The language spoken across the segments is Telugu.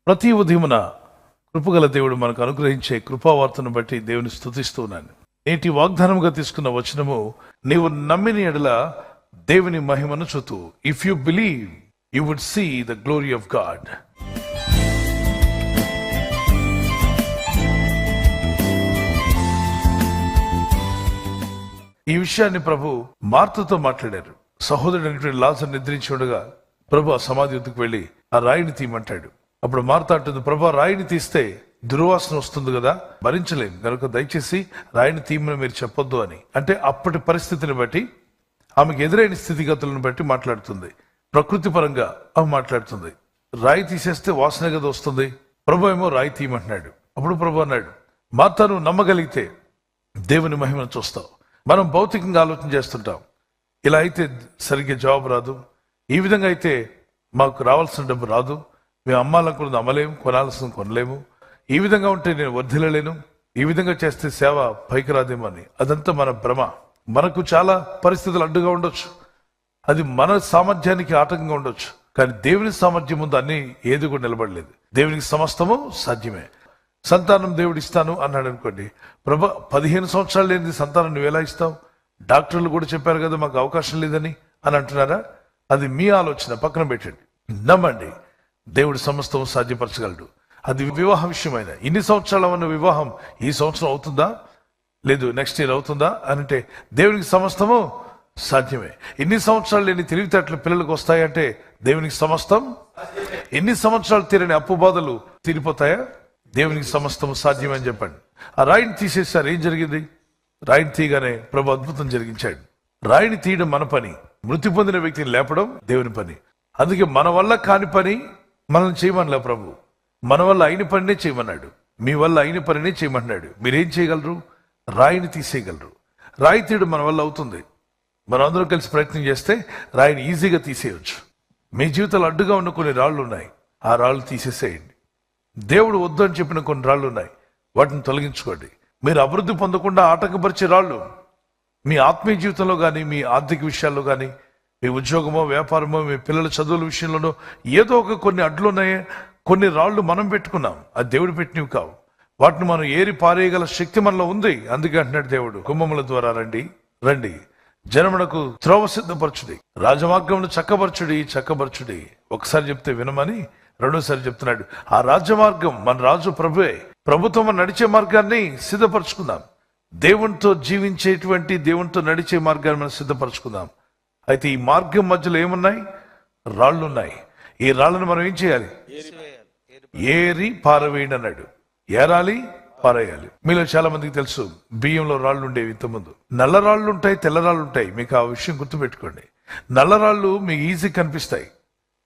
ప్రతి ఉదయమున కృపగల దేవుడు మనకు అనుగ్రహించే కృపావార్తను బట్టి దేవుని స్తుతిస్తూ ఉన్నాను. నేటి వాగ్దానముగా తీసుకున్న వచనము, నీవు నమ్మిన ఎడల దేవుని మహిమను చూతు. If you believe you would see the glory of God. ఈ విషయాన్ని ప్రభు మార్తతో మాట్లాడారు. సహోదరుడు లాజరు నిద్రించి ఉండగా ప్రభు ఆ సమాధి వద్దకు వెళ్లి ఆ రాయిని తీయమంటాడు. అప్పుడు మార్త అంటుంది, ప్రభా రాయిని తీస్తే దుర్వాసన వస్తుంది కదా, భరించలేం కనుక దయచేసి రాయిని తీయమని మీరు చెప్పొద్దు అని. అంటే అప్పటి పరిస్థితిని బట్టి, ఆమెకు ఎదురైన స్థితిగతులను బట్టి మాట్లాడుతుంది. ప్రకృతి పరంగా ఆమె మాట్లాడుతుంది. రాయి తీసేస్తే వాసన కదా వస్తుంది, ప్రభు ఏమో రాయి తీయమంటున్నాడు. అప్పుడు ప్రభు అన్నాడు, మార్త నువ్వు నమ్మగలిగితే దేవుని మహిమను చూస్తావు. మనం భౌతికంగా ఆలోచన చేస్తుంటాం, ఇలా అయితే సరిగ్గా జవాబు రాదు, ఈ విధంగా అయితే మాకు రావాల్సిన డబ్బు రాదు, మేము అమ్మాలనుకున్నది అమ్మలేము, కొనాల్సింది కొనలేము, ఈ విధంగా ఉంటే నేను వర్ధిల్లలేను, ఈ విధంగా చేస్తే సేవ పైకి రాదేమో అని. అదంతా మన భ్రమ. మనకు చాలా పరిస్థితులు అడ్డుగా ఉండొచ్చు, అది మన సామర్థ్యానికి ఆటంకంగా ఉండొచ్చు, కానీ దేవుని సామర్థ్యం ముందు అన్ని ఏది కూడా నిలబడలేదు. దేవునికి సమస్తము సాధ్యమే. సంతానం దేవుడు ఇస్తాను అన్నాడు అనుకోండి, ప్రభా 15 సంవత్సరాలు లేనిది సంతానం నువ్వు ఎలా ఇస్తావు? డాక్టర్లు కూడా చెప్పారు కదా మాకు అవకాశం లేదని అని అంటున్నారా? అది మీ ఆలోచన, పక్కన పెట్టండి. నమ్మండి, దేవుడు సమస్తం సాధ్యపరచగలడు. అది వివాహ విషయమైన ఇన్ని సంవత్సరాల ఉన్న వివాహం ఈ సంవత్సరం అవుతుందా, లేదు నెక్స్ట్ ఇయర్ అవుతుందా అని అంటే దేవునికి సమస్తము సాధ్యమే. ఇన్ని సంవత్సరాలు లేని తెలివితేటలు పిల్లలకు వస్తాయంటే దేవునికి సమస్తం. ఎన్ని సంవత్సరాలు తీరని అప్పు బాధలు తీరిపోతాయా? దేవునికి సమస్తము సాధ్యమని చెప్పండి. ఆ రాయిని తీసేశారు. ఏం జరిగింది? రాయిని తీయగానే ప్రభు అద్భుతం జరిగించాడు. రాయిని తీయడం మన పని, మృతి పొందిన వ్యక్తిని లేపడం దేవుని పని. అందుకే మన వల్ల కాని పని మనం చేయమనలే ప్రభు, మన వల్ల అయిన పనినే చేయమన్నాడు. మీ వల్ల అయిన పనినే చేయమన్నాడు. మీరేం చేయగలరు? రాయిని తీసేయగలరు. రాయి తీయడం మన వల్ల అవుతుంది. మనం అందరం కలిసి ప్రయత్నం చేస్తే రాయిని ఈజీగా తీసేయవచ్చు. మీ జీవితంలో అడ్డుగా ఉన్న కొన్ని రాళ్ళు ఉన్నాయి, ఆ రాళ్ళు తీసేసేయండి. దేవుడు వద్దు అని చెప్పిన కొన్ని రాళ్ళు ఉన్నాయి, వాటిని తొలగించుకోండి. మీరు అభివృద్ధి పొందకుండా ఆటంకపరిచే రాళ్ళు మీ ఆత్మీయ జీవితంలో కానీ, మీ ఆర్థిక విషయాల్లో కానీ, మీ ఉద్యోగమో వ్యాపారమో మీ పిల్లల చదువుల విషయంలోనో ఏదో ఒక కొన్ని అడ్లు ఉన్నాయి. కొన్ని రాళ్ళు మనం పెట్టుకున్నాం, అది దేవుడు పెట్టినవి కావు. వాటిని మనం ఏరి పారేయగల శక్తి మనలో ఉంది. అందుకే అంటున్నాడు దేవుడు, కుంభముల ద్వారా రండి జనమునకు త్రోవ సిద్ధపరచుడి, రాజమార్గమును చక్కబరచుడి. ఒకసారి చెప్తే వినమని రెండోసారి చెప్తున్నాడు. ఆ రాజమార్గం మన రాజు ప్రభువే. ప్రభుత్వం నడిచే మార్గాన్ని సిద్ధపరచుకుందాం. దేవునితో జీవించేటువంటి, దేవునితో నడిచే మార్గాన్ని మనం సిద్ధపరచుకుందాం. అయితే ఈ మార్గం మధ్యలో ఏమున్నాయి? రాళ్ళు ఉన్నాయి. ఈ రాళ్ళను మనం ఏం చేయాలి? ఏరి పారవేయండి అన్నాడు. ఏరాలి, పారేయాలి. మీలో చాలా మందికి తెలుసు, బియ్యంలో రాళ్ళు ఉండేవి ఇంతకుముందు. నల్ల రాళ్ళు ఉంటాయి, తెల్ల రాళ్ళు ఉంటాయి. మీకు ఆ విషయం గుర్తుపెట్టుకోండి. నల్ల రాళ్ళు మీకు ఈజీ కనిపిస్తాయి,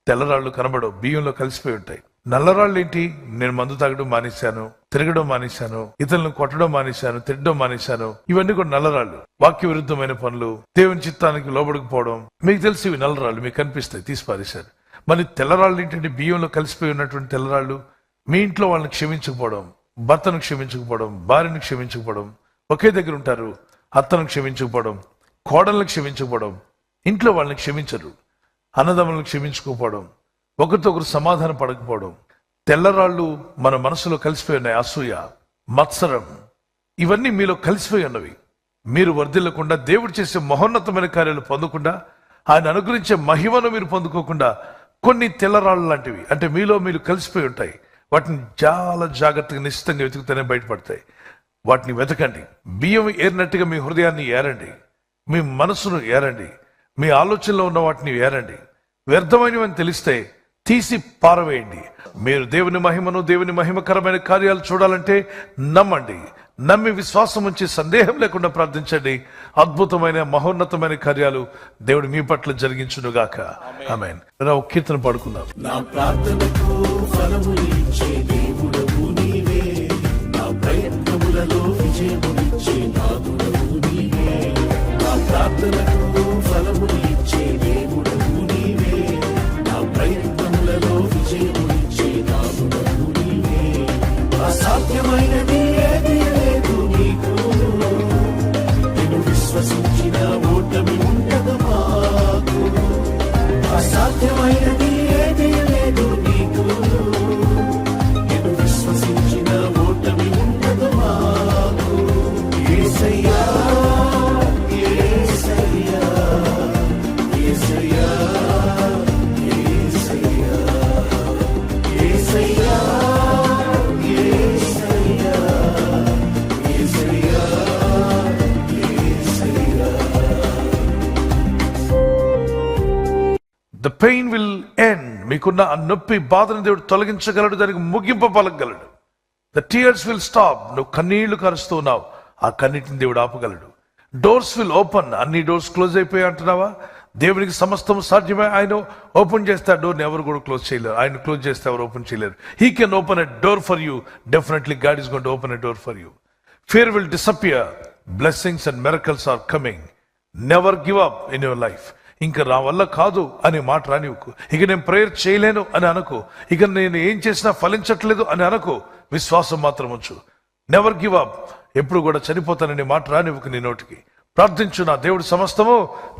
తెల్ల రాళ్ళు కనబడవు, బియ్యంలో కలిసిపోయి ఉంటాయి. నల్లరాళ్ళు ఏంటి? నేను మందు తాగడం మానేశాను, తిరగడం మానేశాను, ఇతరులను కొట్టడం మానేశాను, తిట్టడం మానేశాను. ఇవన్నీ కూడా నల్లరాళ్ళు. వాక్య విరుద్ధమైన పనులు, దేవుని చిత్తానికి లోబడకపోవడం. మీకు తెలిసి ఇవి నల్లరాళ్ళు, మీకు కనిపిస్తాయి, తీసి పారేశారు. మరి తెల్లరాళ్ళు ఏంటంటే బియ్యంలో కలిసిపోయి ఉన్నటువంటి తెల్లరాళ్ళు. మీ ఇంట్లో వాళ్ళని క్షమించకపోవడం, భర్తను క్షమించకపోవడం, భార్యను క్షమించకపోవడం, ఒకే దగ్గర ఉంటారు, అత్తను క్షమించకపోవడం, కోడలను క్షమించకపోవడం, ఇంట్లో వాళ్ళని క్షమించరు, అన్నదమ్ములను క్షమించుకోకపోవడం, ఒకరితో ఒకరు సమాధానం పడకపోవడం. తెల్లరాళ్ళు మన మనసులో కలిసిపోయి ఉన్నాయి. అసూయ, మత్సరం, ఇవన్నీ మీలో కలిసిపోయి ఉన్నవి. మీరు వర్ధిల్లకుండా, దేవుడు చేసే మహోన్నతమైన కార్యాలు పొందకుండా, ఆయన అనుగ్రహించే మహిమను మీరు పొందుకోకుండా కొన్ని తెల్లరాళ్ళు లాంటివి అంటే మీలో మీరు కలిసిపోయి ఉంటాయి. వాటిని చాలా జాగ్రత్తగా నిశ్చితంగా వెతుకుతూనే బయటపడతాయి. వాటిని వెతకండి. బియ్యం ఏరినట్టుగా మీ హృదయాన్ని ఏరండి, మీ మనసును ఏరండి, మీ ఆలోచనలో ఉన్న వాటిని ఏరండి. వ్యర్థమైనవని తెలిస్తే తీసి పారవేయండి. మీరు దేవుని మహిమను, దేవుని మహిమకరమైన కార్యాలు చూడాలంటే నమ్మండి. నమ్మి విశ్వాసం ఉంచి సందేహం లేకుండా ప్రార్థించండి. అద్భుతమైన మహోన్నతమైన కార్యాలు దేవుడు మీ పట్ల జరిగించునుగాక. ఆమేన్. ఒక కీర్తన పాడుకుందాం. నా ప్రార్థనకు ఫలము ఇచ్చే దేవుడవు నీవే, నా ప్రయత్నములలో విజయమునిచ్చే నాదుడవు నీవే. నా ప్రార్థనకు ఫలము ఇచ్చే దేవుడవు నీవే, నా ప్రయత్నములలో విజయమునిచ్చే నాదుడవు నీవే. అసాధ్యమైనది ఏది లేదు నీకు పెయిన్ విల్ ఎండ్. మీకున్న ఆ నొప్పి బాధను దేవుడు తొలగించగలడు, దానికి ముగింపు పలకగలడు. The tears will stop. నువ్వు కన్నీళ్లు కరుస్తూ ఉన్నావు, ఆ కన్నీటిని దేవుడు ఆపగలడు. Doors will open. అన్ని డోర్స్ క్లోజ్ అయిపోయి అంటున్నావా? దేవునికి సమస్తం సాధ్యమే. ఆయన ఓపెన్ చేస్తే ఆ డోర్ని ఎవరు కూడా క్లోజ్ చేయలేరు. ఆయన క్లోజ్ చేస్తే ఎవరు ఓపెన్ చేయలేరు. He can open a door for you. Definitely God is going to open a door for you. Fear will disappear. Blessings and miracles are coming. Never give up in your life. ఇంకా నా వల్ల కాదు అనే మాట రానివ్వకు. ఇక నేను ప్రేయర్ చేయలేను అని అనకు. ఇక నేను ఏం చేసినా ఫలించట్లేదు అని అనకు. విశ్వాసం మాత్రం ఉంచు. Never give up. ఎప్పుడు కూడా చనిపోతాననే మాట రానివ్వకు నీ నోటికి. ప్రార్థించు, నా దేవుడు సమస్తము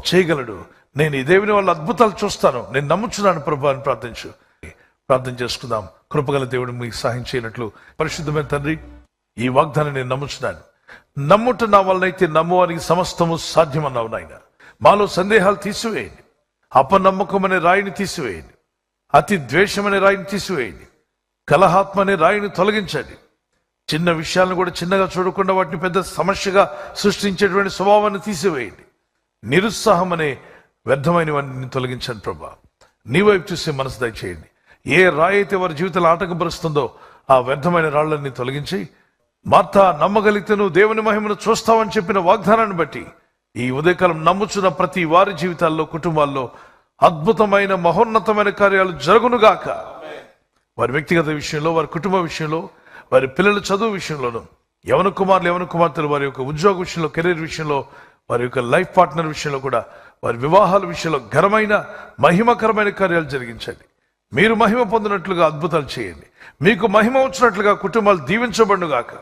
చేయగలడు, నేను ఈ దేవుని వల్ల అద్భుతాలు చూస్తాను, నేను నమ్ముచున్నాను ప్రభు అని ప్రార్థించు. ప్రార్థన చేసుకుందాం. కృపగల దేవుడు మీకు సహాయం చేయనట్లు. పరిశుద్ధమైన తండ్రి, ఈ వాగ్దానం నేను నమ్ముచున్నాను. నమ్ముట నా వల్లనైతే నమ్మువానికి సమస్తము సాధ్యమన్నావు నాయన. మాలో సందేహాలు తీసివేయండి. అపనమ్మకం అనే రాయిని తీసివేయండి. అతి ద్వేషం అనే రాయిని తీసివేయండి. కలహాత్మ అనే రాయిని తొలగించండి. చిన్న విషయాలను కూడా చిన్నగా చూడకుండా వాటిని పెద్ద సమస్యగా సృష్టించేటువంటి స్వభావాన్ని తీసివేయండి. నిరుత్సాహం అనే వ్యర్థమైన వాటిని తొలగించండి ప్రభా. నీ వైపు చూసే మనసు దయచేయండి. ఏ రాయి అయితే వారి జీవితాలు ఆటంకపరుస్తుందో ఆ వ్యర్థమైన రాళ్లన్నీ తొలగించి, మార్తా నమ్మగలిగితే నువ్వు దేవుని మహిమను చూస్తావని చెప్పిన వాగ్దానాన్ని బట్టి ఈ ఉదయకాలం నమ్ముచున్న ప్రతి వారి జీవితాల్లో, కుటుంబాల్లో అద్భుతమైన మహోన్నతమైన కార్యాలు జరుగునుగాక. వారి వ్యక్తిగత విషయంలో, వారి కుటుంబ విషయంలో, వారి పిల్లల చదువు విషయంలోనూ, యవన కుమారులు యవన కుమార్తెలు వారి యొక్క ఉద్యోగ విషయంలో, కెరీర్ విషయంలో, వారి యొక్క లైఫ్ పార్ట్నర్ విషయంలో కూడా, వారి వివాహాల విషయంలో ఘనమైన మహిమకరమైన కార్యాలు జరిగించండి. మీరు మహిమ పొందినట్లుగా అద్భుతాలు చేయండి. మీకు మహిమ వచ్చినట్లుగా కుటుంబాలు దీవించబడునుగాక.